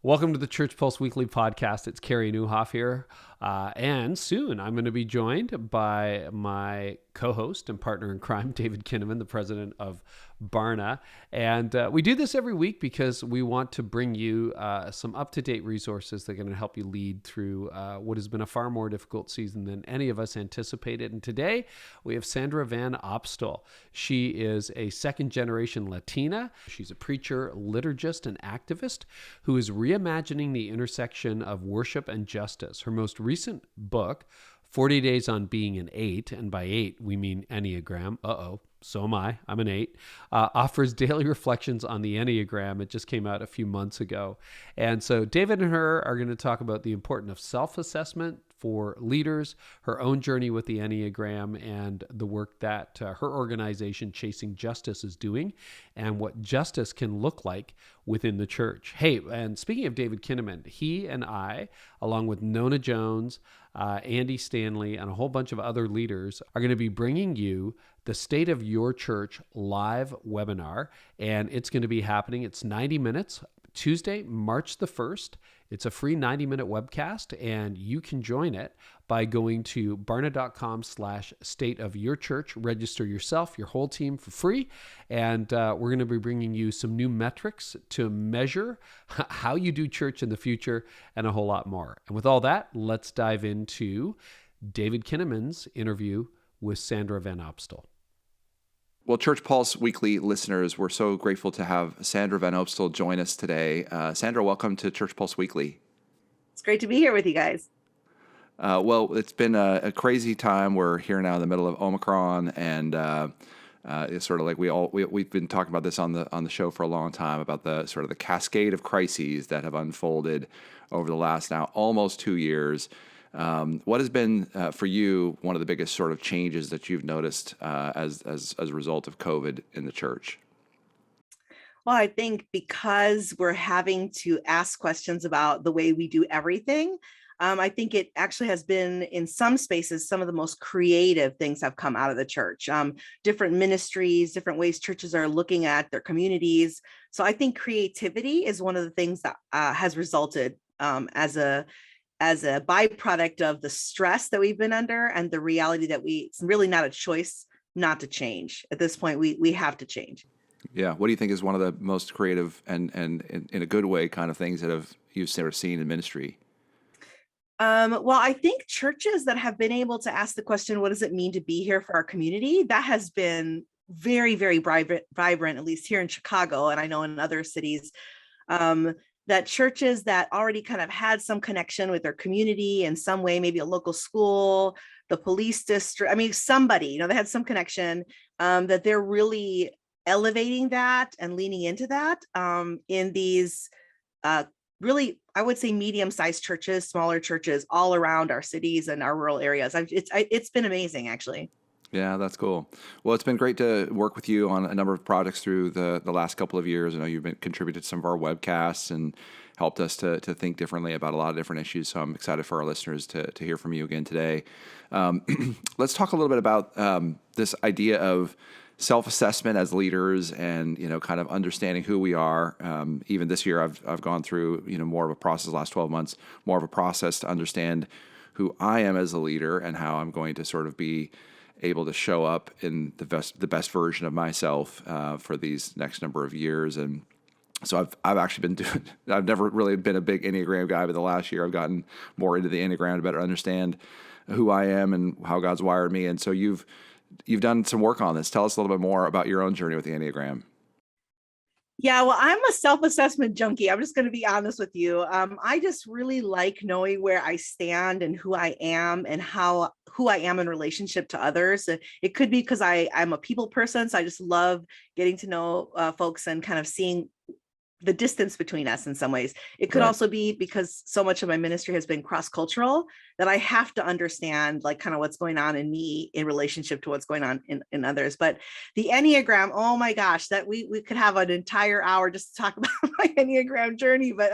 Welcome to the ChurchPulse Weekly Podcast. It's Carrie Newhoff here. And soon I'm going to be joined by my co-host and partner in crime, David Kinnaman, the president of Barna. And we do this every week because we want to bring you some up-to-date resources that are going to help you lead through what has been a far more difficult season than any of us anticipated. And today we have Sandra Van Opstal. She is a second-generation Latina. She's a preacher, liturgist, and activist who is reimagining the intersection of worship and justice. Her most recent book, 40 Days on Being an 8, and by 8 we mean Enneagram. So am I. I'm an 8. Offers daily reflections on the Enneagram. It just came out a few months ago. And so David and her are going to talk about the importance of self-assessment for leaders, her own journey with the Enneagram, and the work that her organization, Chasing Justice, is doing, and what justice can look like within the church. Hey, and speaking of David Kinnaman, he and I, along with Nona Jones, Andy Stanley, and a whole bunch of other leaders, are going to be bringing you the State of Your Church live webinar, and it's going to be happening. It's 90 minutes, Tuesday, March the 1st. It's a free 90-minute webcast, and you can join it by going to barna.com/state of your church. Register yourself, your whole team for free, and we're going to be bringing you some new metrics to measure how you do church in the future and a whole lot more. And with all that, let's dive into David Kinnaman's interview with Sandra Van Opstal. Well, ChurchPulse Weekly listeners, we're so grateful to have Sandra Van Opstal join us today. Sandra, welcome to ChurchPulse Weekly. It's great to be here with you guys. Well, it's been a crazy time. We're here now in the middle of Omicron, and it's sort of like we've been talking about this on the show for a long time, about the sort of the cascade of crises that have unfolded over the last now almost 2 years. What has been for you one of the biggest sort of changes that you've noticed as a result of COVID in the church? Well, I think because we're having to ask questions about the way we do everything, I think it actually has been, in some spaces, some of the most creative things have come out of the church. Different ministries, different ways churches are looking at their communities. So I think creativity is one of the things that has resulted as a byproduct of the stress that we've been under and the reality that it's really not a choice not to change. At this point, we have to change. Yeah. What do you think is one of the most creative and in a good way kind of things that you've sort of seen in ministry? Well, I think churches that have been able to ask the question, what does it mean to be here for our community? That has been very, very vibrant, at least here in Chicago, and I know in other cities. That churches that already kind of had some connection with their community in some way, maybe a local school, the police district, somebody, they had some connection, that they're really elevating that and leaning into that in these really, I would say, medium-sized churches, smaller churches all around our cities and our rural areas. It's been amazing, actually. Yeah, that's cool. Well, it's been great to work with you on a number of projects through the last couple of years. I know you've contributed to some of our webcasts and helped us to think differently about a lot of different issues. So I'm excited for our listeners to hear from you again today. Let's talk a little bit about this idea of self-assessment as leaders and, kind of understanding who we are. Even this year, I've gone through, more of a process, the last 12 months, more of a process to understand who I am as a leader and how I'm going to sort of be able to show up in the best version of myself for these next number of years. And so I've actually been I've never really been a big Enneagram guy, but the last year I've gotten more into the Enneagram to better understand who I am and how God's wired me. And so you've done some work on this. Tell us a little bit more about your own journey with the Enneagram. Yeah, well, I'm a self-assessment junkie. I'm just going to be honest with you. I just really like knowing where I stand and who I am and who I am in relationship to others. It could be because I'm a people person, so I just love getting to know folks and kind of seeing the distance between us in some ways. It could also be because so much of my ministry has been cross-cultural that I have to understand like kind of what's going on in me in relationship to what's going on in others. But the Enneagram, oh my gosh, that we could have an entire hour just to talk about my Enneagram journey. But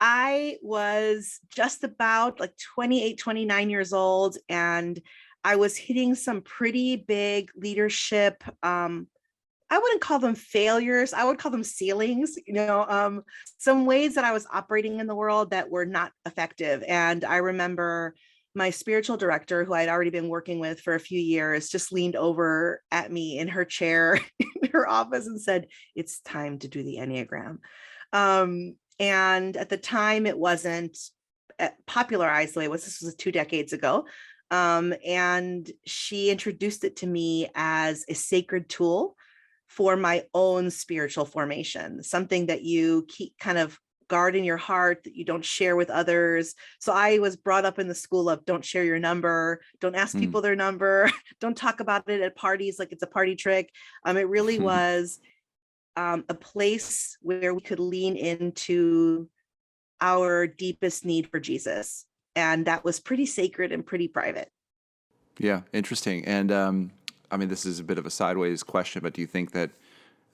I was just about like 28, 29 years old, and I was hitting some pretty big leadership I wouldn't call them failures. I would call them ceilings, some ways that I was operating in the world that were not effective. And I remember my spiritual director, who I'd already been working with for a few years, just leaned over at me in her chair in her office and said, "It's time to do the Enneagram." And at the time, it wasn't popularized the way it was. This was 2 decades ago. And she introduced it to me as a sacred tool for my own spiritual formation, something that you keep kind of guard in your heart, that you don't share with others. So I was brought up in the school of don't share your number, don't ask people their number, don't talk about it at parties like it's a party trick. It really was a place where we could lean into our deepest need for Jesus. And that was pretty sacred and pretty private. Yeah, interesting. And I mean, this is a bit of a sideways question, but do you think that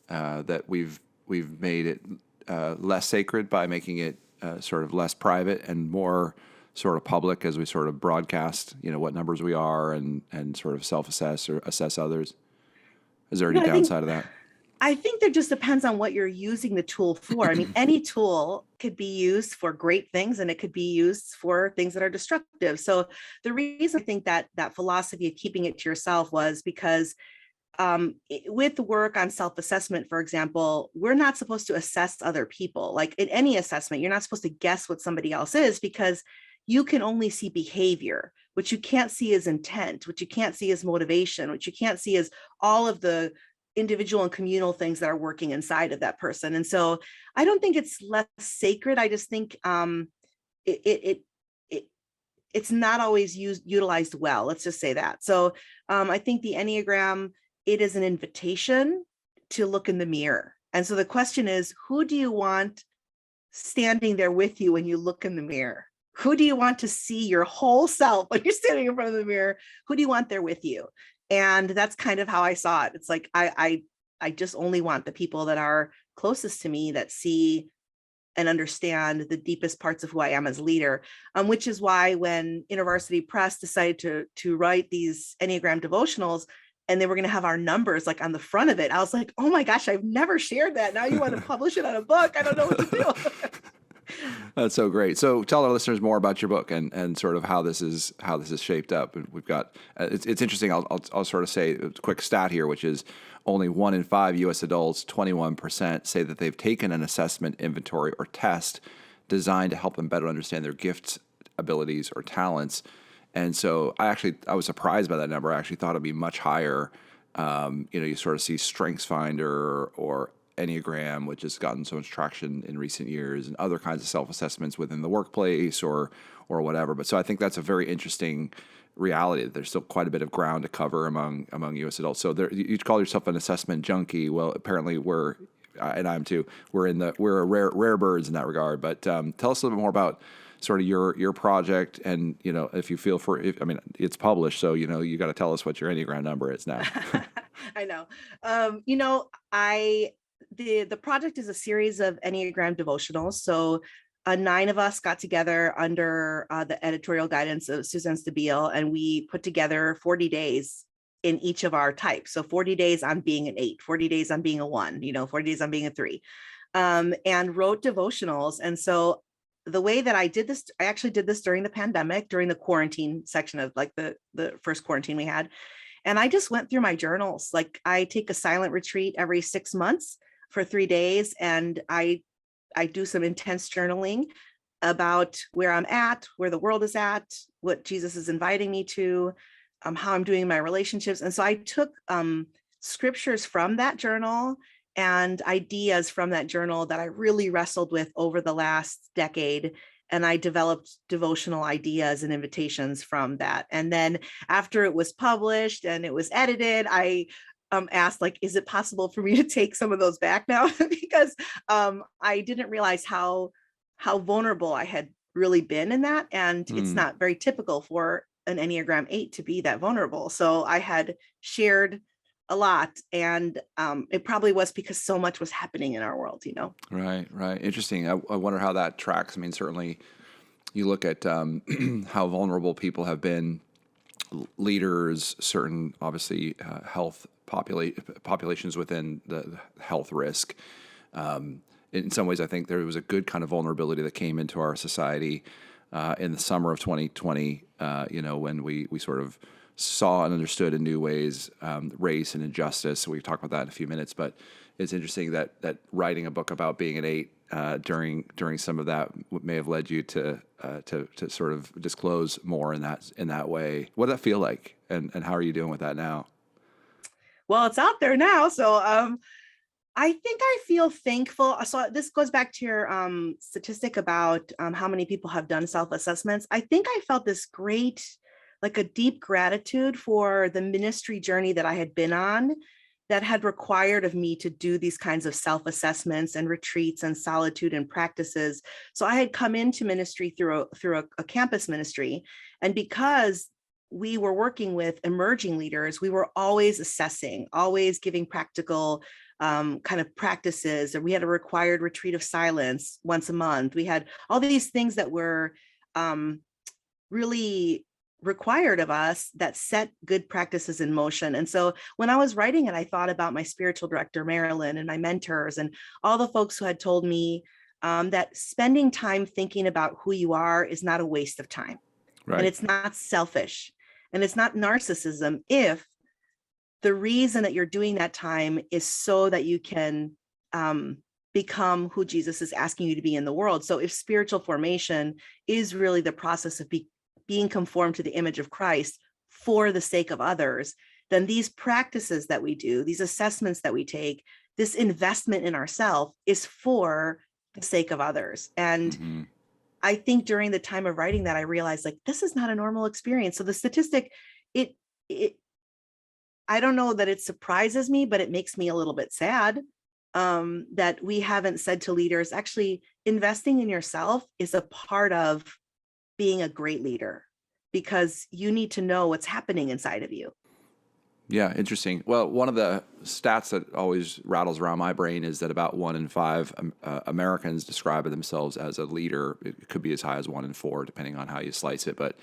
that we've made it less sacred by making it sort of less private and more sort of public as we sort of broadcast, what numbers we are and sort of self-assess or assess others? Is there any downside of that? I think that just depends on what you're using the tool for. I mean, any tool could be used for great things and it could be used for things that are destructive. So the reason I think that philosophy of keeping it to yourself was because with the work on self-assessment, for example, we're not supposed to assess other people. Like in any assessment, you're not supposed to guess what somebody else is because you can only see behavior. What you can't see is intent, what you can't see is motivation, what you can't see is all of the individual and communal things that are working inside of that person. And so I don't think it's less sacred. I just think it's not always utilized well. Let's just say that. So I think the Enneagram, it is an invitation to look in the mirror. And so the question is, who do you want standing there with you when you look in the mirror? Who do you want to see your whole self when you're standing in front of the mirror? Who do you want there with you? And that's kind of how I saw it. It's like, I just only want the people that are closest to me that see and understand the deepest parts of who I am as a leader, which is why when InterVarsity Press decided to write these Enneagram devotionals, and they were going to have our numbers like on the front of it, I was like, oh my gosh, I've never shared that. Now you want to publish it on a book. I don't know what to do. That's so great. So tell our listeners more about your book and sort of how this is shaped up. And we've got it's interesting. I'll sort of say a quick stat here, which is only 1 in 5 U.S. adults, 21%, say that they've taken an assessment, inventory, or test designed to help them better understand their gifts, abilities, or talents. And so I was surprised by that number. I actually thought it'd be much higher. You sort of see Strengths Finder or Enneagram, which has gotten so much traction in recent years, and other kinds of self-assessments within the workplace or whatever. But so I think that's a very interesting reality. There's still quite a bit of ground to cover among U.S. adults. So you call yourself an assessment junkie. Well, apparently and I'm too. We're rare birds in that regard. But tell us a little bit more about sort of your project, and if you feel it's published, so you got to tell us what your Enneagram number is now. I know. The project is a series of Enneagram devotionals. So 9 of us got together under the editorial guidance of Suzanne Stabile, and we put together 40 days in each of our types. So 40 days on being an 8, 40 days on being a 1, 40 days on being a 3, and wrote devotionals. And so the way that I did this, I actually did this during the pandemic, during the quarantine section of like the first quarantine we had. And I just went through my journals. Like I take a silent retreat every 6 months for 3 days. And I do some intense journaling about where I'm at, where the world is at, what Jesus is inviting me to, how I'm doing in my relationships. And so I took scriptures from that journal and ideas from that journal that I really wrestled with over the last decade. And I developed devotional ideas and invitations from that. And then after it was published and it was edited, I asked, like, is it possible for me to take some of those back now? Because I didn't realize how vulnerable I had really been in that. And it's not very typical for an Enneagram 8 to be that vulnerable. So I had shared a lot, and it probably was because so much was happening in our world, Right. Interesting. I wonder how that tracks. I mean, certainly you look at how vulnerable people have been, leaders, certain, obviously, health populations within the health risk. In some ways, I think there was a good kind of vulnerability that came into our society in the summer of 2020, when we sort of saw and understood in new ways race and injustice. We've talked about that in a few minutes, but it's interesting that writing a book about being an 8 during some of that may have led you to sort of disclose more in that way. What did that feel like, and how are you doing with that now? Well, it's out there now, so I think I feel thankful. So this goes back to your statistic about how many people have done self-assessments. I think I felt this great, like a deep gratitude for the ministry journey that I had been on, that had required of me to do these kinds of self-assessments and retreats and solitude and practices. So I had come into ministry through a campus ministry. And because we were working with emerging leaders, we were always assessing, always giving practical kind of practices. We had a required retreat of silence once a month. We had all these things that were really required of us that set good practices in motion. And so when I was writing it, I thought about my spiritual director, Marilyn, and my mentors, and all the folks who had told me that spending time thinking about who you are is not a waste of time. Right. And it's not selfish, and it's not narcissism if the reason that you're doing that time is so that you can become who Jesus is asking you to be in the world. So if spiritual formation is really the process of being conformed to the image of Christ for the sake of others, then these practices that we do, these assessments that we take, this investment in ourselves is for the sake of others. And I think during the time of writing that, I realized, like, this is not a normal experience. So the statistic, I don't know that it surprises me, but it makes me a little bit sad that we haven't said to leaders, actually, investing in yourself is a part of being a great leader, because you need to know what's happening inside of you. Yeah, interesting. Well, one of the stats that always rattles around my brain is that about 1 in 5 Americans describe themselves as a leader. It could be as high as 1 in 4, depending on how you slice it. But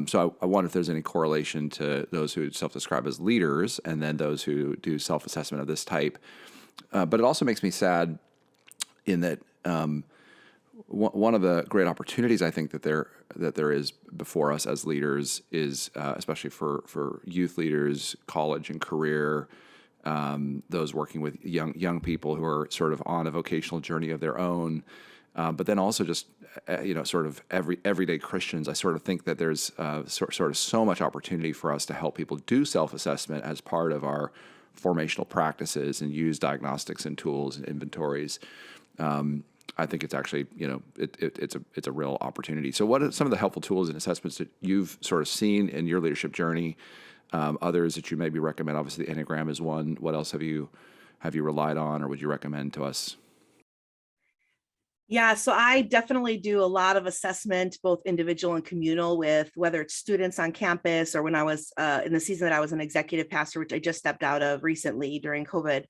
so I wonder if there's any correlation to those who self-describe as leaders and then those who do self-assessment of this type. But it also makes me sad in that one of the great opportunities I think that there is before us as leaders is, especially for youth leaders, college and career, those working with young people who are sort of on a vocational journey of their own, but then also just sort of everyday Christians. I sort of think that there's sort of so much opportunity for us to help people do self-assessment as part of our formational practices and use diagnostics and tools and inventories. I think it's actually, it's a real opportunity. So what are some of the helpful tools and assessments that you've sort of seen in your leadership journey? Others that you maybe recommend? Obviously, the Enneagram is one. What else have you relied on, or would you recommend to us? Yeah, so I definitely do a lot of assessment, both individual and communal, with whether it's students on campus or when I was in the season that I was an executive pastor, which I just stepped out of recently during COVID.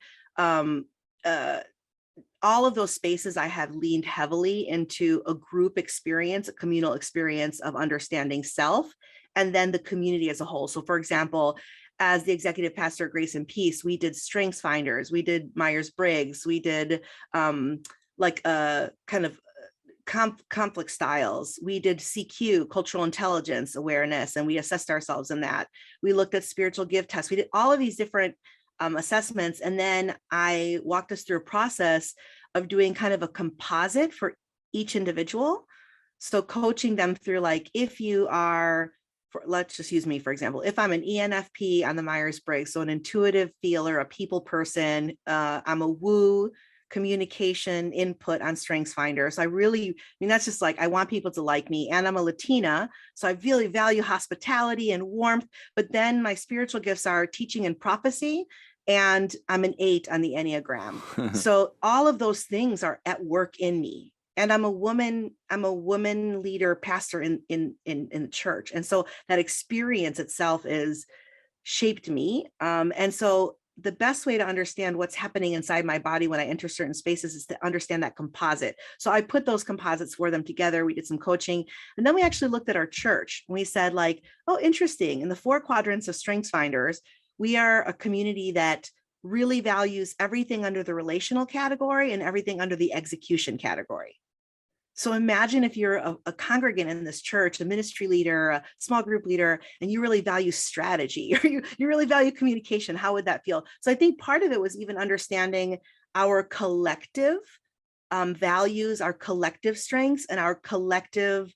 All of those spaces, I have leaned heavily into a group experience, a communal experience of understanding self, and then the community as a whole. So for example, as the executive pastor at Grace and Peace, we did strengths finders, we did Myers-Briggs, we did like a kind of conflict styles. We did CQ, cultural intelligence awareness, and we assessed ourselves in that. We looked at spiritual gift tests. We did all of these different assessments. And then I walked us through a process of doing kind of a composite for each individual. So coaching them through, like, if you are, let's just use me, for example, if I'm an ENFP on the Myers-Briggs, so an intuitive feeler, a people person, I'm a woo communication input on Strengths Finder. So that's just like, I want people to like me, and I'm a Latina, so I really value hospitality and warmth. But then my spiritual gifts are teaching and prophecy, and I'm an 8 on the Enneagram. So all of those things are at work in me. And I'm a woman leader, pastor in the church. And so that experience itself is shaped me. And so the best way to understand what's happening inside my body when I enter certain spaces is to understand that composite. So I put those composites for them together. We did some coaching, and then we actually looked at our church. We said, like, oh, interesting. In the 4 quadrants of Strengths Finders, we are a community that really values everything under the relational category and everything under the execution category. So imagine if you're a congregant in this church, a ministry leader, a small group leader, and you really value strategy, or you really value communication. How would that feel? So I think part of it was even understanding our collective values, our collective strengths, and our collective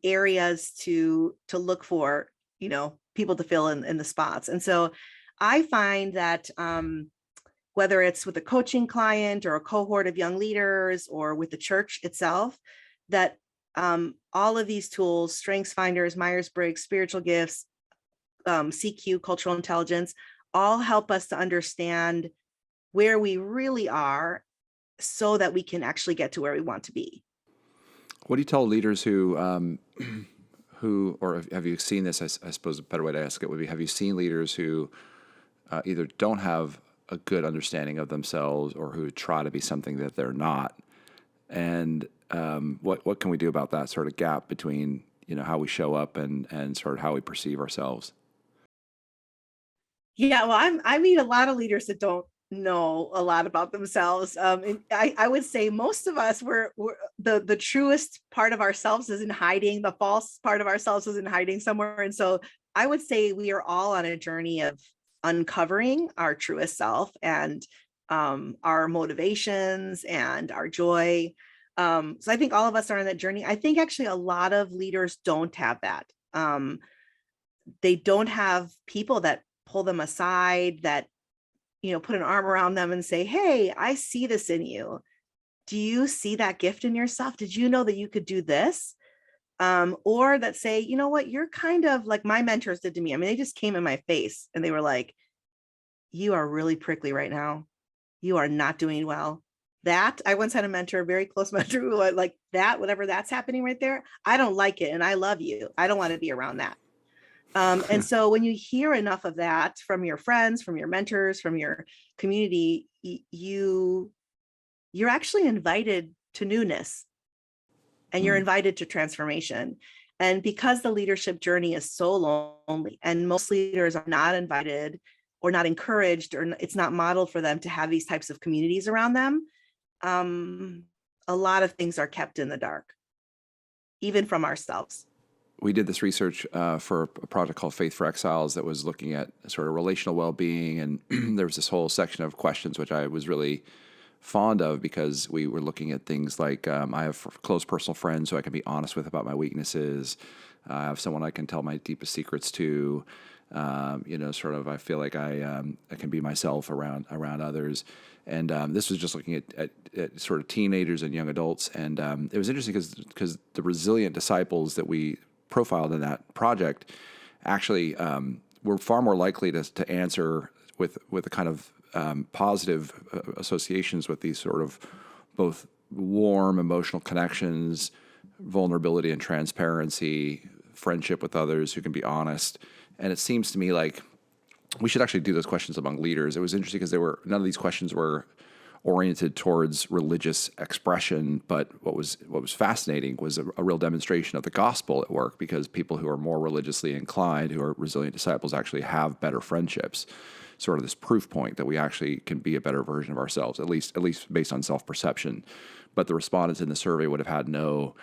areas to look for, people to fill in the spots. And so I find that whether it's with a coaching client or a cohort of young leaders or with the church itself, that all of these tools, Strengths Finders, Myers-Briggs, spiritual gifts, CQ, cultural intelligence, all help us to understand where we really are so that we can actually get to where we want to be. What do you tell leaders who, or have you seen this? I suppose a better way to ask it would be, have you seen leaders who either don't have a good understanding of themselves or who try to be something that they're not? And what can we do about that sort of gap between, how we show up and sort of how we perceive ourselves? Yeah, well, I meet a lot of leaders that don't know a lot about themselves. And I would say most of us we're the truest part of ourselves is in hiding. The false part of ourselves is in hiding somewhere. And so I would say we are all on a journey of uncovering our truest self and our motivations and our joy. So I think all of us are on that journey. I think actually a lot of leaders don't have that. They don't have people that pull them aside, that put an arm around them and say, hey, I see this in you. Do you see that gift in yourself? Did you know that you could do this? Or that say, you know what, you're kind of like my mentors did to me. I mean, they just came in my face and they were like, you are really prickly right now. You are not doing well. That I once had a mentor, a very close mentor, who was like that, whatever that's happening right there, I don't like it. And I love you. I don't want to be around that. And so when you hear enough of that from your friends, from your mentors, from your community, you're actually invited to newness and you're invited to transformation. And because the leadership journey is so lonely and most leaders are not invited or not encouraged, or it's not modeled for them to have these types of communities around them, a lot of things are kept in the dark, even from ourselves. We did this research for a project called Faith for Exiles that was looking at sort of relational well-being, and there was this whole section of questions which I was really fond of because we were looking at things like I have close personal friends who I can be honest with about my weaknesses. I have someone I can tell my deepest secrets to. Sort of I feel like I can be myself around others. And this was just looking at sort of teenagers and young adults. And it was interesting because the resilient disciples that we profiled in that project actually were far more likely to answer with a kind of positive associations with these sort of both warm emotional connections, vulnerability and transparency, friendship with others who can be honest. And it seems to me like we should actually do those questions among leaders. It was interesting because none of these questions were oriented towards religious expression, but what was fascinating was a real demonstration of the gospel at work, because people who are more religiously inclined, who are resilient disciples, actually have better friendships. Sort of this proof point that we actually can be a better version of ourselves, at least based on self-perception. But the respondents in the survey would have had no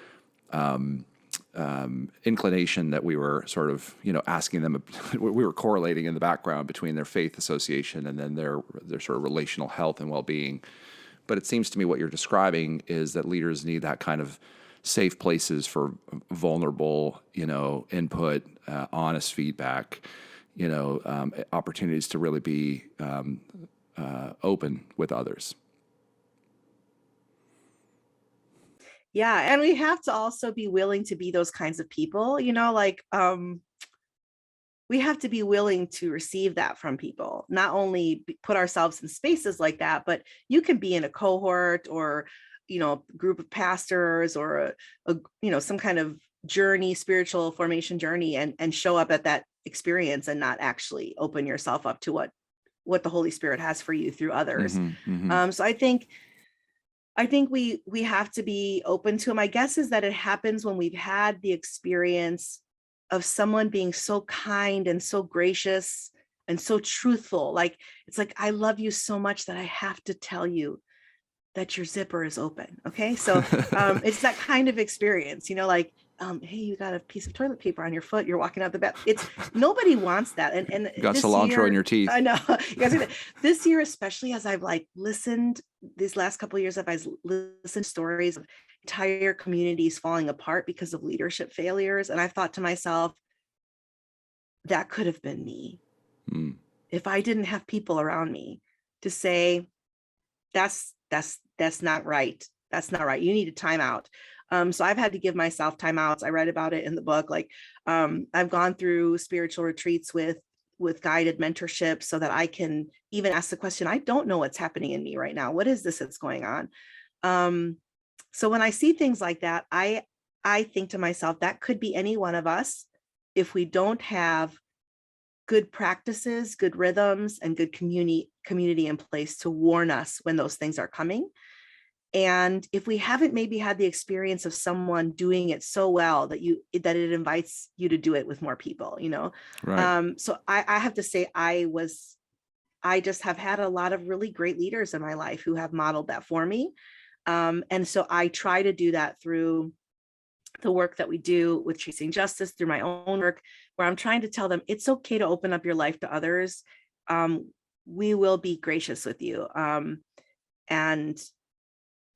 inclination that we were sort of, asking them, we were correlating in the background between their faith association and then their sort of relational health and well-being. But it seems to me what you're describing is that leaders need that kind of safe places for vulnerable, input, honest feedback, opportunities to really be open with others. Yeah. And we have to also be willing to be those kinds of people, we have to be willing to receive that from people, not only put ourselves in spaces like that, but you can be in a cohort or, a group of pastors or some kind of journey, spiritual formation journey, and show up at that experience and not actually open yourself up to what the Holy Spirit has for you through others. So I think we have to be open to them. My guess is that it happens when we've had the experience of someone being so kind and so gracious and so truthful. Like, it's like, I love you so much that I have to tell you that your zipper is open. Okay. So it's that kind of experience, like, hey, you got a piece of toilet paper on your foot. You're walking out the bath. It's nobody wants that. And You got this cilantro year, in your teeth. I know. You guys, this year, especially as I've like listened, these last couple of years, I've listened to stories of entire communities falling apart because of leadership failures. And I've thought to myself, that could have been me if I didn't have people around me to say, that's not right. That's not right. You need a timeout. So I've had to give myself timeouts. I read about it in the book. Like, I've gone through spiritual retreats with guided mentorship so that I can even ask the question, I don't know what's happening in me right now. What is this that's going on? So when I see things like that, I think to myself, that could be any one of us if we don't have good practices, good rhythms, and good community in place to warn us when those things are coming. And if we haven't maybe had the experience of someone doing it so well that it invites you to do it with more people, Right. So I have to say, I just have had a lot of really great leaders in my life who have modeled that for me. And so I try to do that through the work that we do with Chasing Justice, through my own work, where I'm trying to tell them it's okay to open up your life to others. We will be gracious with you. And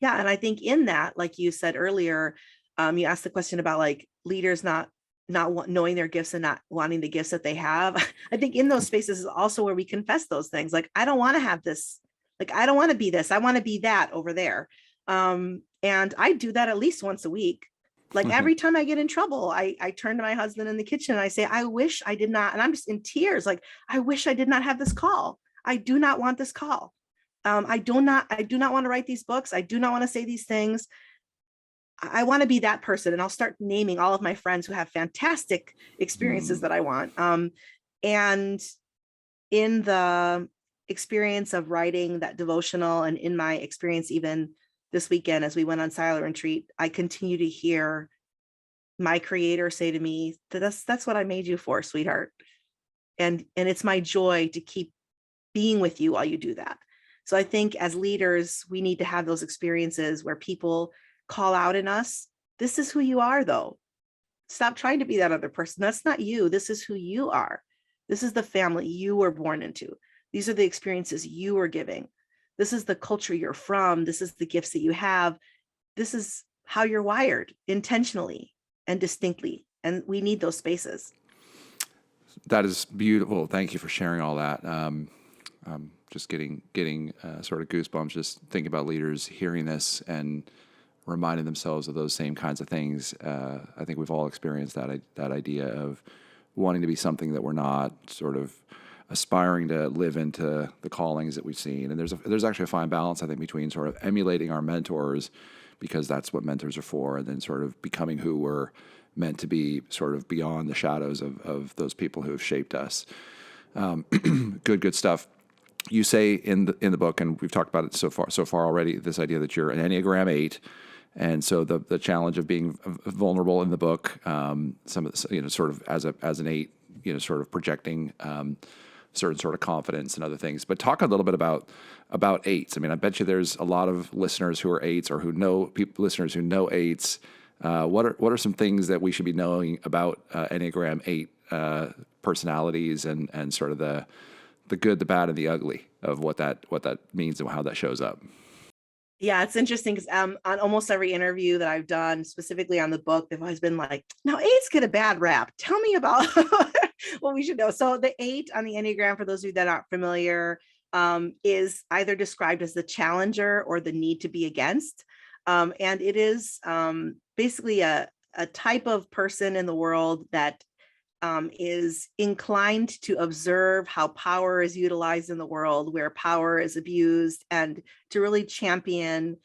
yeah, and I think in that, like you said earlier, you asked the question about like leaders not knowing their gifts and not wanting the gifts that they have. I think in those spaces is also where we confess those things. Like, I don't want to have this. Like, I don't want to be this. I want to be that over there. And I do that at least once a week. Like, every time I get in trouble, I turn to my husband in the kitchen and I say, I wish I did not. And I'm just in tears. Like, I wish I did not have this call. I do not want this call. I do not want to write these books. I do not want to say these things. I want to be that person. And I'll start naming all of my friends who have fantastic experiences that I want. And in the experience of writing that devotional, and in my experience, even this weekend, as we went on silent retreat, I continue to hear my creator say to me, that's what I made you for, sweetheart. And it's my joy to keep being with you while you do that. So I think as leaders, we need to have those experiences where people call out in us, this is who you are, though. Stop trying to be that other person. That's not you. This is who you are. This is the family you were born into. These are the experiences you were giving. This is the culture you're from. This is the gifts that you have. This is how you're wired, intentionally and distinctly. And we need those spaces. That is beautiful. Thank you for sharing all that. Just getting sort of goosebumps just thinking about leaders hearing this and reminding themselves of those same kinds of things. I think we've all experienced that idea of wanting to be something that we're not, sort of aspiring to live into the callings that we've seen. And there's actually a fine balance, I think, between sort of emulating our mentors, because that's what mentors are for, and then sort of becoming who we're meant to be, sort of beyond the shadows of those people who have shaped us. Good stuff. You say in the book, and we've talked about it so far already, this idea that you're an Enneagram 8, and so the challenge of being vulnerable in the book, some of the, sort of as an 8, sort of projecting certain sort of confidence and other things. But talk a little bit about 8s. I mean, I bet you there's a lot of listeners who are 8s, or who know listeners who know 8s. What are some things that we should be knowing about Enneagram 8 personalities, and sort of the good, the bad, and the ugly of what that means and how that shows up? Yeah, it's interesting because on almost every interview that I've done, specifically on the book, they've always been like, now 8s get a bad rap. Tell me about what we should know. So the 8 on the Enneagram, for those of you that aren't familiar, is either described as the challenger or the need to be against. And it is basically a type of person in the world that is inclined to observe how power is utilized in the world, where power is abused, and to really champion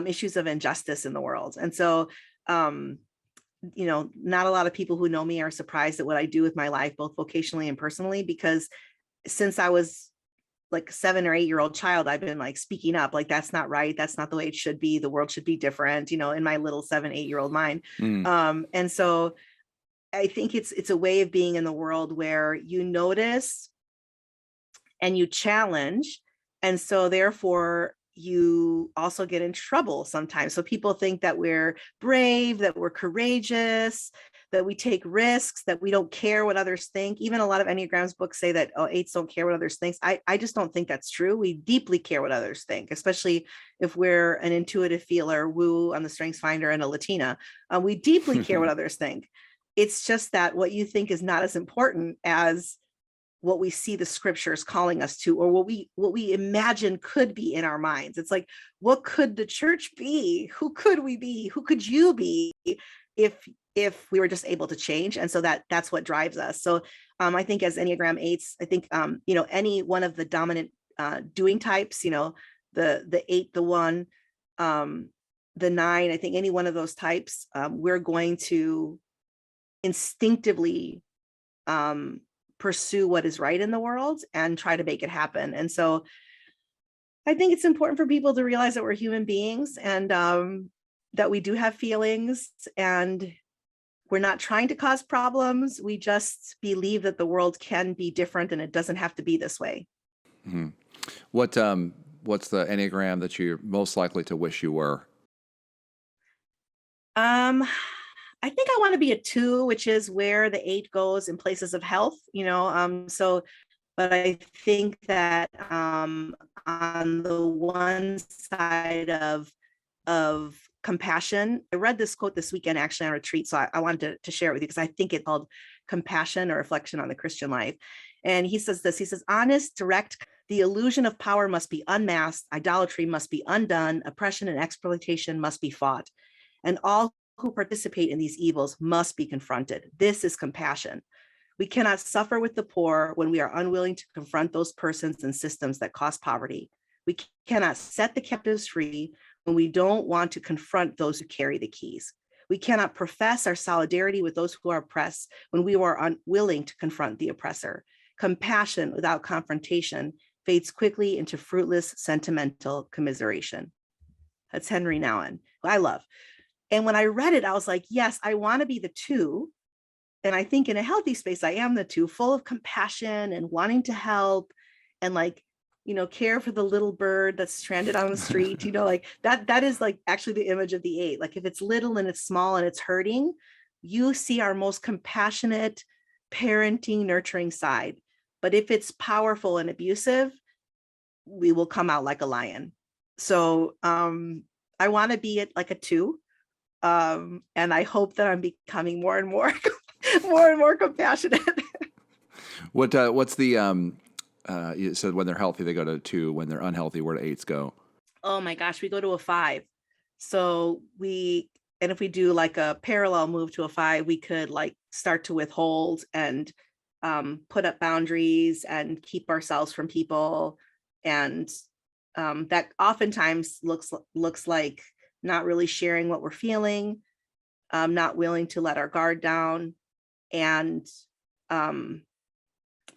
issues of injustice in the world. And so, not a lot of people who know me are surprised at what I do with my life, both vocationally and personally, because since I was like 7 or 8-year-old child, I've been like speaking up, like, that's not right. That's not the way it should be. The world should be different, in my little 7, 8-year-old mind. And so I think it's a way of being in the world where you notice and you challenge. And so therefore, you also get in trouble sometimes. So people think that we're brave, that we're courageous, that we take risks, that we don't care what others think. Even a lot of Enneagram's books say that, oh, eights don't care what others think. I just don't think that's true. We deeply care what others think, especially if we're an intuitive feeler, woo on the Strengths Finder, and a Latina. We deeply care what others think. It's just that what you think is not as important as what we see the scriptures calling us to, or what we imagine could be in our minds. It's like, what could the church be? Who could we be? Who could you be if we were just able to change? And so that's what drives us. So I think as Enneagram 8s, I think any one of the dominant doing types, the 8, the 1, the 9, I think any one of those types, we're going to instinctively pursue what is right in the world and try to make it happen. And so I think it's important for people to realize that we're human beings, and that we do have feelings, and we're not trying to cause problems. We just believe that the world can be different and it doesn't have to be this way. Mm-hmm. What's the Enneagram that you're most likely to wish you were? I think I want to be a 2, which is where the 8 goes in places of health, but I think that on the one side of compassion, I read this quote this weekend actually on retreat, so I wanted to share it with you because I think it's called Compassion, a Reflection on the Christian Life. And he says this, he says, honest, direct, the illusion of power must be unmasked, idolatry must be undone, oppression and exploitation must be fought, and all who participate in these evils must be confronted. This is compassion. We cannot suffer with the poor when we are unwilling to confront those persons and systems that cause poverty. We cannot set the captives free when we don't want to confront those who carry the keys. We cannot profess our solidarity with those who are oppressed when we are unwilling to confront the oppressor. Compassion without confrontation fades quickly into fruitless, sentimental commiseration. That's Henry Nouwen, who I love. And when I read it, I was like, yes, I want to be the 2. And I think in a healthy space, I am the 2, full of compassion and wanting to help and care for the little bird that's stranded on the street, that is actually the image of the 8. Like if it's little and it's small and it's hurting, you see our most compassionate, parenting, nurturing side. But if it's powerful and abusive, we will come out like a lion. So I want to be like a 2. And I hope that I'm becoming more and more, more and more compassionate. What's the you said when they're healthy they go to 2. When they're unhealthy, where do 8s go? Oh my gosh, we go to a 5. So if we do like a parallel move to a 5, we could start to withhold and put up boundaries and keep ourselves from people, and that oftentimes looks like not really sharing what we're feeling, not willing to let our guard down, and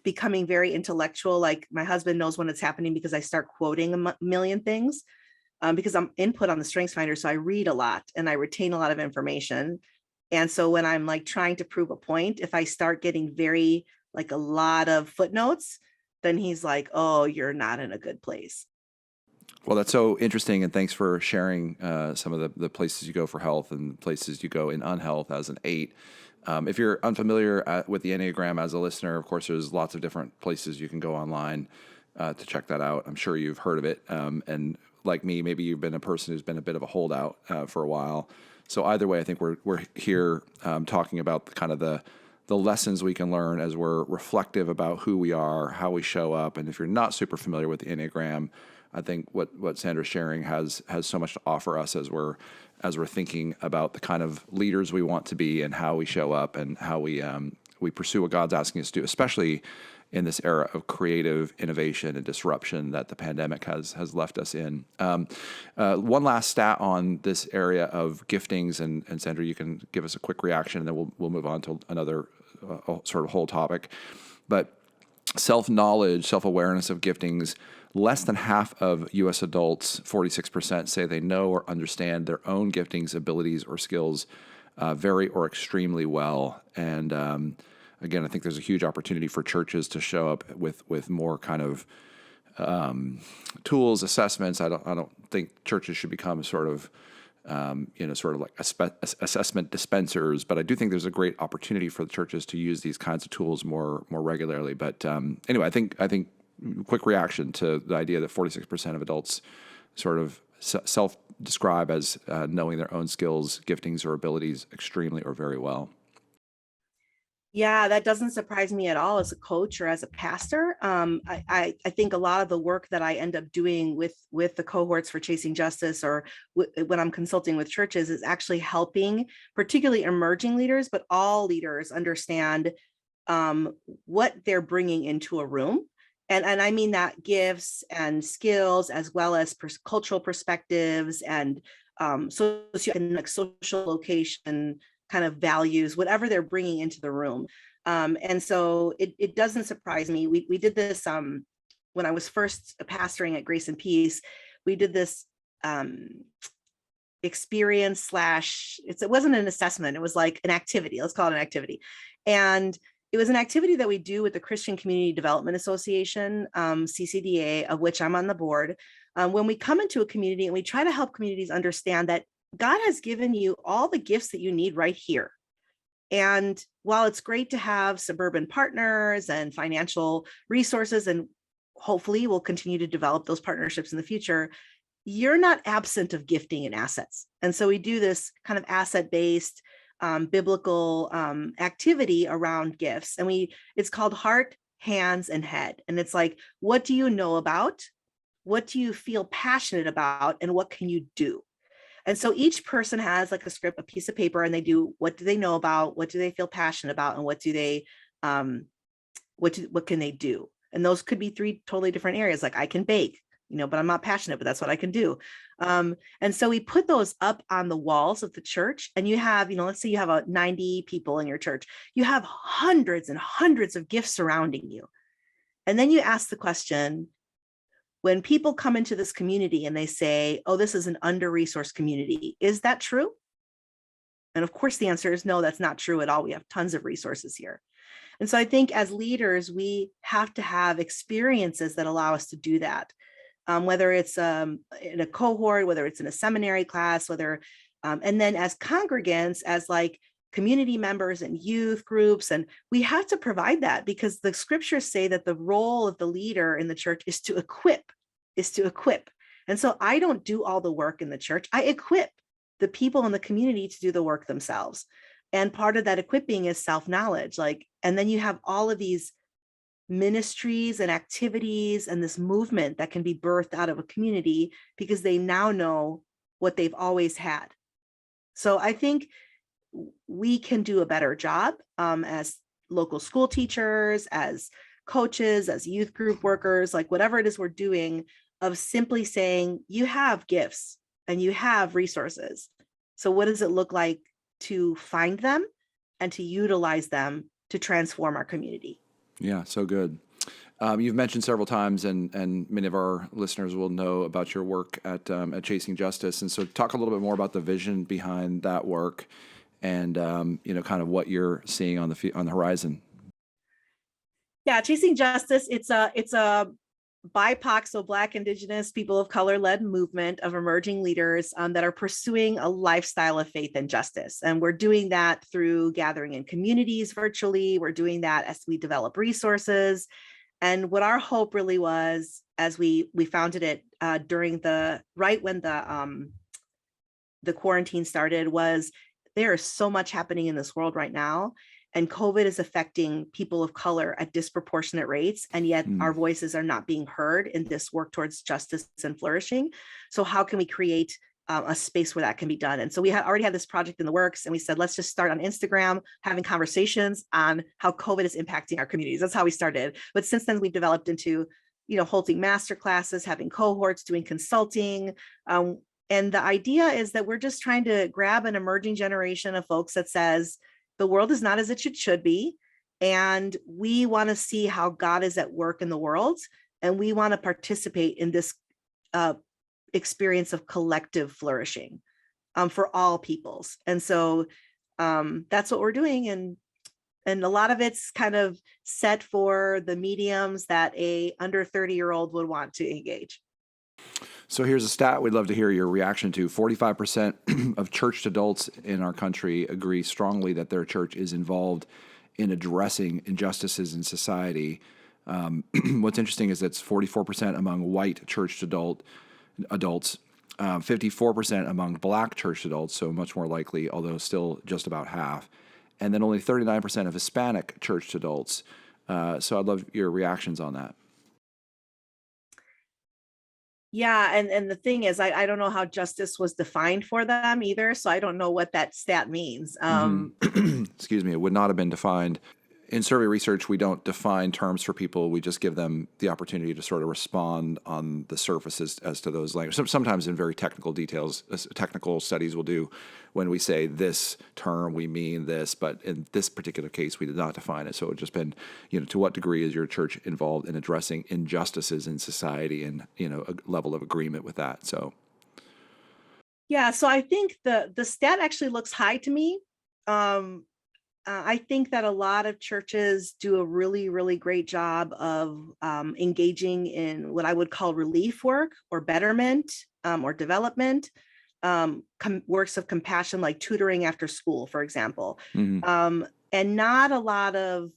becoming very intellectual. Like my husband knows when it's happening because I start quoting a million things, because I'm input on the Strengths Finder. So I read a lot and I retain a lot of information. And so when I'm trying to prove a point, if I start getting very a lot of footnotes, then he's like, oh, you're not in a good place. Well, that's so interesting, and thanks for sharing some of the places you go for health and places you go in unhealth as an 8. If you're unfamiliar with the Enneagram as a listener, of course, there's lots of different places you can go online to check that out. I'm sure you've heard of it. And like me, maybe you've been a person who's been a bit of a holdout for a while. So either way, I think we're here talking about the lessons we can learn as we're reflective about who we are, how we show up. And if you're not super familiar with the Enneagram, I think what Sandra's sharing has so much to offer us as we're thinking about the kind of leaders we want to be and how we show up and how we pursue what God's asking us to do, especially in this era of creative innovation and disruption that the pandemic has left us in. One last stat on this area of giftings, and Sandra, you can give us a quick reaction, and then we'll move on to another sort of whole topic. But self-knowledge, self-awareness of giftings, less than half of U.S. adults, 46%, say they know or understand their own giftings, abilities, or skills very or extremely well. And again, I think there's a huge opportunity for churches to show up with more kind of tools, assessments. I don't think churches should become sort of sort of like assessment dispensers, but I do think there's a great opportunity for the churches to use these kinds of tools more regularly. But anyway, I think quick reaction to the idea that 46% of adults sort of self-describe as knowing their own skills, giftings, or abilities extremely or very well. Yeah, that doesn't surprise me at all as a coach or as a pastor. I think a lot of the work that I end up doing with the cohorts for Chasing Justice, or when I'm consulting with churches, is actually helping particularly emerging leaders, but all leaders understand what they're bringing into a room. And I mean that gifts and skills, as well as cultural perspectives and socioeconomic, social location kind of values, whatever they're bringing into the room. And so it doesn't surprise me. We did this when I was first pastoring at Grace and Peace. We did this experience / it wasn't an assessment. It was like an activity. Let's call it an activity. And it was an activity that we do with the Christian Community Development Association, CCDA, of which I'm on the board. When we come into a community and we try to help communities understand that God has given you all the gifts that you need right here. And while it's great to have suburban partners and financial resources, and hopefully we'll continue to develop those partnerships in the future, you're not absent of gifting and assets. And so we do this kind of asset-based biblical activity around gifts. And it's called Heart, Hands, and Head. And it's like, what do you know about? What do you feel passionate about? And what can you do? And so each person has like a script, a piece of paper, and they do, what do they know about? What do they feel passionate about? And what do they, what can they do? And those could be 3 totally different areas. Like I can bake, but I'm not passionate, but that's what I can do. And so we put those up on the walls of the church, and you have, let's say you have 90 people in your church, you have hundreds and hundreds of gifts surrounding you. And then you ask the question, when people come into this community and they say, oh, this is an under-resourced community, is that true? And of course, the answer is no, that's not true at all. We have tons of resources here. And so I think as leaders, we have to have experiences that allow us to do that. Whether it's in a cohort, whether it's in a seminary class, and then as congregants, as like community members and youth groups, and we have to provide that, because the scriptures say that the role of the leader in the church is to equip. And so I don't do all the work in the church. I equip the people in the community to do the work themselves. And part of that equipping is self-knowledge. And then you have all of these ministries and activities and this movement that can be birthed out of a community because they now know what they've always had. So I think we can do a better job as local school teachers, as coaches, as youth group workers, like whatever it is we're doing, of simply saying, you have gifts and you have resources. So what does it look like to find them and to utilize them to transform our community? Yeah, so good. You've mentioned several times, and many of our listeners will know about your work at Chasing Justice. And so talk a little bit more about the vision behind that work and, kind of what you're seeing on the horizon. Yeah, Chasing Justice, it's a BIPOC, so Black, Indigenous, people of color led movement of emerging leaders that are pursuing a lifestyle of faith and justice. And we're doing that through gathering in communities virtually. We're doing that as we develop resources. And what our hope really was, as we founded it right when the quarantine started, was there is so much happening in this world right now. And COVID is affecting people of color at disproportionate rates. And yet our voices are not being heard in this work towards justice and flourishing. So how can we create a space where that can be done? And so we already had this project in the works, and we said, let's just start on Instagram, having conversations on how COVID is impacting our communities. That's how we started. But since then, we've developed into, holding master classes, having cohorts, doing consulting. And the idea is that we're just trying to grab an emerging generation of folks that says, the world is not as it should be. And we want to see how God is at work in the world. And we want to participate in this experience of collective flourishing for all peoples. And so that's what we're doing. And a lot of it's kind of set for the mediums that a under 30-year-old would want to engage. So here's a stat we'd love to hear your reaction to. 45% of churched adults in our country agree strongly that their church is involved in addressing injustices in society. What's interesting is that's 44% among white churched adults, 54% among black churched adults, so much more likely, although still just about half, and then only 39% of Hispanic churched adults. So I'd love your reactions on that. Yeah, and the thing is, I don't know how justice was defined for them either, so I don't know what that stat means. Excuse me, it would not have been defined. In survey research, we don't define terms for people. We just give them the opportunity to sort of respond on the surface as to those languages. Sometimes in very technical details, technical studies will do when we say this term, we mean this, but in this particular case, we did not define it. So it's just been, to what degree is your church involved in addressing injustices in society and, a level of agreement with that. So. Yeah, so I think the stat actually looks high to me. I think that a lot of churches do a really, really great job of engaging in what I would call relief work or betterment or development, works of compassion like tutoring after school, for example. Mm-hmm. And not a lot of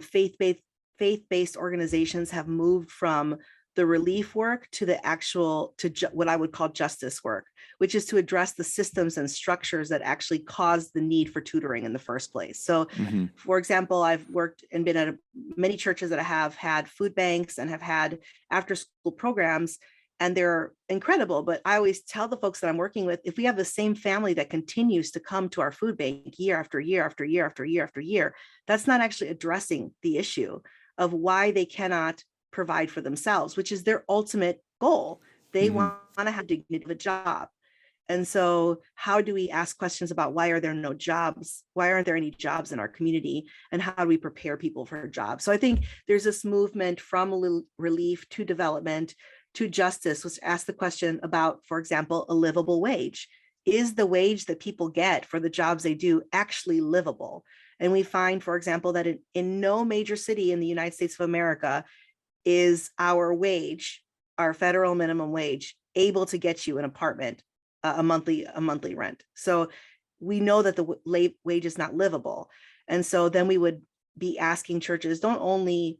faith-based organizations have moved from the relief work to the actual, what I would call justice work, which is to address the systems and structures that actually cause the need for tutoring in the first place. So, Mm-hmm. for example, I've worked and been at many churches that have had food banks and have had after-school programs, and they're incredible. But I always tell the folks that I'm working with, if we have the same family that continues to come to our food bank year after year after year after year after year, that's not actually addressing the issue of why they cannot provide for themselves, which is their ultimate goal. They want to have dignity of a job. And so how do we ask questions about why are there no jobs? Why aren't there any jobs in our community? And how do we prepare people for jobs? So I think there's this movement from relief to development to justice, which asks the question about, for example, a livable wage. Is the wage that people get for the jobs they do actually livable? And we find, for example, that in no major city in the United States of America is our wage, our federal minimum wage, able to get you an apartment, a monthly rent. So we know that the wage is not livable. And so then we would be asking churches, don't only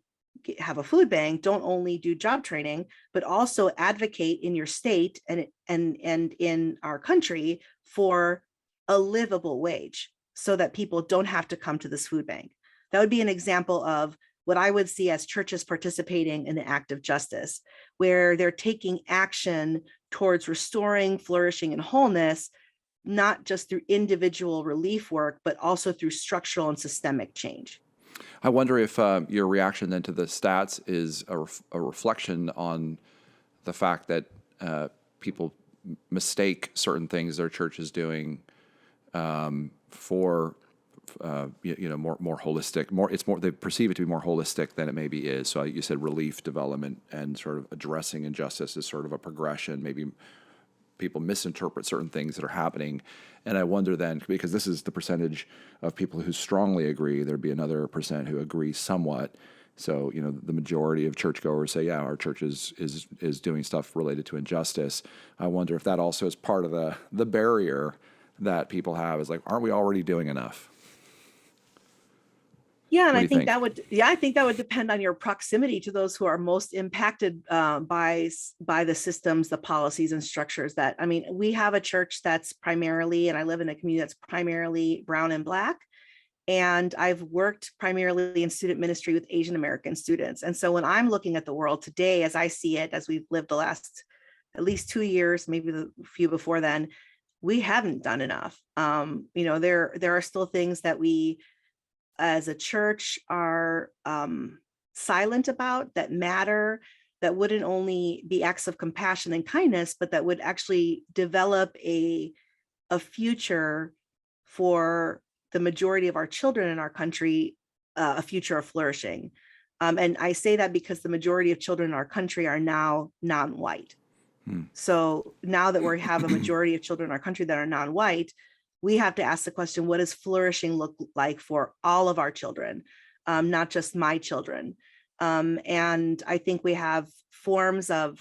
have a food bank, don't only do job training, but also advocate in your state and in our country for a livable wage so that people don't have to come to this food bank. That would be an example of what I would see as churches participating in the act of justice, where they're taking action towards restoring, flourishing, and wholeness, not just through individual relief work, but also through structural and systemic change. I wonder if your reaction then to the stats is a reflection on the fact that people mistake certain things their church is doing for more holistic, they perceive it to be more holistic than it maybe is. So you said relief, development, and sort of addressing injustice is sort of a progression. Maybe people misinterpret certain things that are happening. And I wonder then, because this is the percentage of people who strongly agree, there'd be another percent who agree somewhat. So, the majority of churchgoers say, yeah, our church is doing stuff related to injustice. I wonder if that also is part of the barrier that people have, is like, aren't we already doing enough? Yeah, and I think that would depend on your proximity to those who are most impacted by the systems, the policies and structures we have a church that's primarily, and I live in a community that's primarily brown and Black. And I've worked primarily in student ministry with Asian American students. And so when I'm looking at the world today, as I see it, as we've lived the last at least 2 years, maybe the few before then, we haven't done enough. There are still things that we as a church are silent about, that matter, that wouldn't only be acts of compassion and kindness, but that would actually develop a future for the majority of our children in our country, a future of flourishing. And I say that because the majority of children in our country are now non-white. So now that we have a majority of children in our country that are non-white, we have to ask the question, what does flourishing look like for all of our children, not just my children? And I think we have forms of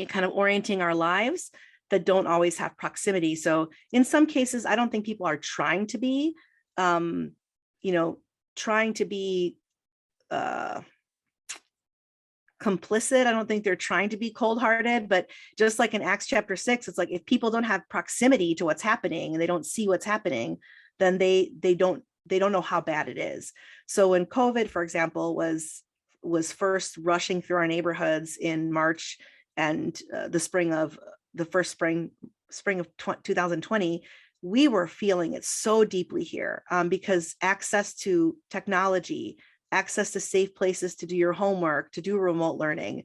kind of orienting our lives that don't always have proximity. So in some cases, I don't think people are trying to be, trying to be complicit. I don't think they're trying to be cold-hearted, but just like in Acts chapter 6, it's like if people don't have proximity to what's happening and they don't see what's happening, then they don't know how bad it is. So when COVID, for example, was first rushing through our neighborhoods in March and the first spring of 2020, we were feeling it so deeply here, because access to technology, access to safe places to do your homework, to do remote learning,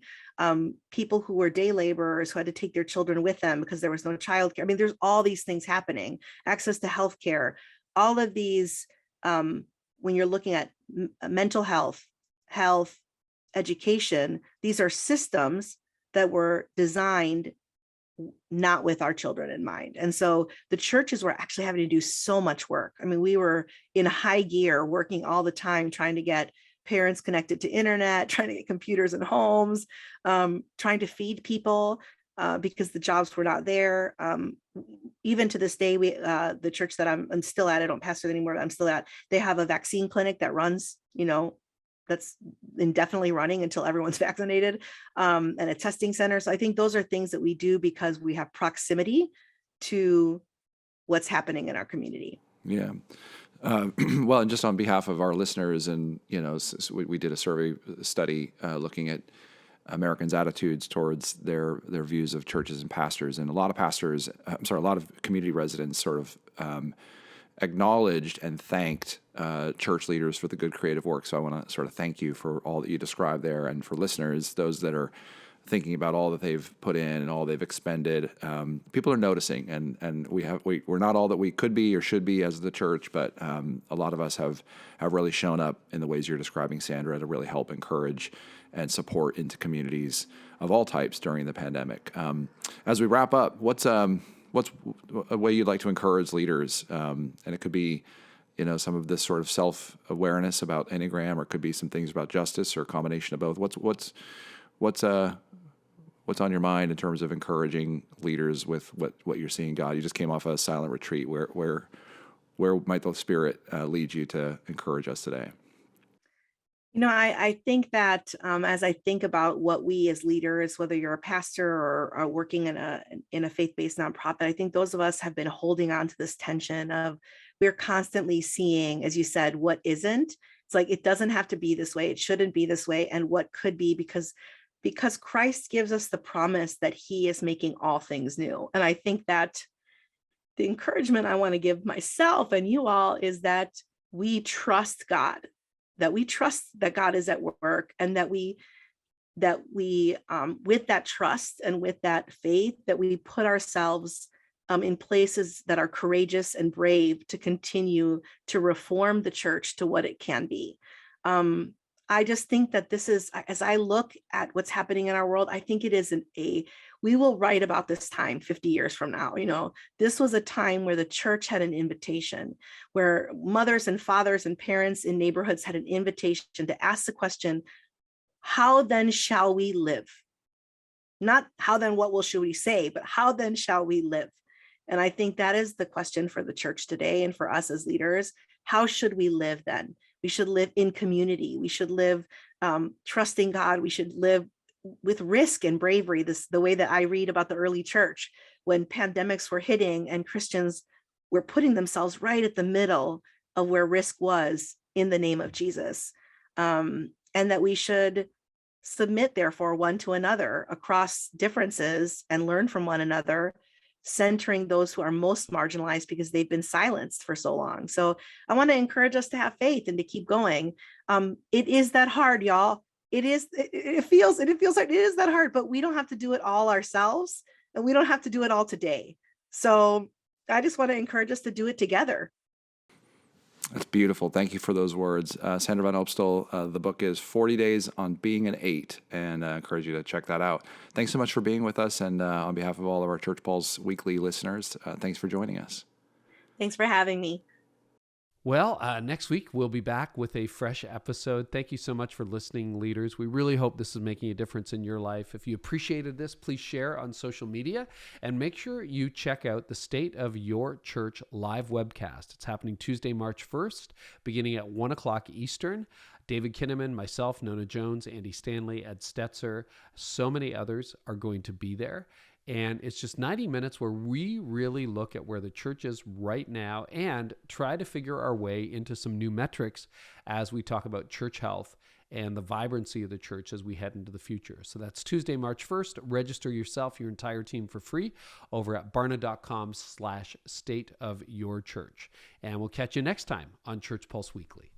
people who were day laborers who had to take their children with them because there was no childcare. I mean, there's all these things happening, access to healthcare, all of these, when you're looking at mental health, education, these are systems that were designed not with our children in mind. And so the churches were actually having to do so much work. I mean, we were in high gear working all the time, trying to get parents connected to internet, trying to get computers in homes, trying to feed people because the jobs were not there. Even to this day, the church that I'm still at, I don't pastor anymore, but I'm still at, they have a vaccine clinic that runs, that's indefinitely running until everyone's vaccinated, and a testing center. So I think those are things that we do because we have proximity to what's happening in our community. Yeah. Well, and just on behalf of our listeners, and we did a survey study looking at Americans' attitudes towards their views of churches and pastors, and a lot of community residents sort of acknowledged and thanked church leaders for the good creative work. So I want to sort of thank you for all that you described there, and for listeners, those that are thinking about all that they've put in and all they've expended. People are noticing, and we're not all that we could be or should be as the church, but a lot of us have really shown up in the ways you're describing, Sandra, to really help encourage and support into communities of all types during the pandemic. As we wrap up, what's a way you'd like to encourage leaders? And it could be, some of this sort of self-awareness about Enneagram, or it could be some things about justice, or a combination of both. What's on your mind in terms of encouraging leaders with what you're seeing, God? You just came off a silent retreat. Where might the Spirit lead you to encourage us today? I think that as I think about what we as leaders, whether you're a pastor or are working in a faith-based nonprofit, I think those of us have been holding on to this tension of, we're constantly seeing, as you said, what isn't. It's like, it doesn't have to be this way. It shouldn't be this way. And what could be, because Christ gives us the promise that he is making all things new. And I think that the encouragement I want to give myself and you all is that we trust God, that we trust that God is at work, and that we with that trust and with that faith, that we put ourselves in places that are courageous and brave to continue to reform the church to what it can be. I just think that this is, as I look at what's happening in our world, I think it is we will write about this time 50 years from now. This was a time where the church had an invitation, where mothers and fathers and parents in neighborhoods had an invitation to ask the question, how then shall we live? Not how then what should we say, but how then shall we live? And I think that is the question for the church today, and for us as leaders. How should we live then? We should live in community. We should live trusting God. We should live with risk and bravery. The way that I read about the early church, when pandemics were hitting and Christians were putting themselves right at the middle of where risk was, in the name of Jesus. And that we should submit, therefore, one to another across differences and learn from one another, centering those who are most marginalized because they've been silenced for so long. So I want to encourage us to have faith and to keep going. It is that hard, y'all. It feels like it is that hard, but we don't have to do it all ourselves, and we don't have to do it all today. So I just want to encourage us to do it together. That's beautiful. Thank you for those words. Sandra Van Opstal, the book is 40 Days on Being an 8, and I encourage you to check that out. Thanks so much for being with us, and on behalf of all of our ChurchPulse weekly listeners, thanks for joining us. Thanks for having me. Well, next week we'll be back with a fresh episode. Thank you so much for listening, leaders. We really hope this is making a difference in your life. If you appreciated this, please share on social media and make sure you check out the State of Your Church live webcast. It's happening Tuesday, March 1st, beginning at 1 o'clock Eastern. David Kinnaman, myself, Nona Jones, Andy Stanley, Ed Stetzer, so many others are going to be there. And it's just 90 minutes where we really look at where the church is right now and try to figure our way into some new metrics as we talk about church health and the vibrancy of the church as we head into the future. So that's Tuesday, March 1st. Register yourself, your entire team for free over at barna.com/stateofyourchurch. And we'll catch you next time on Church Pulse Weekly.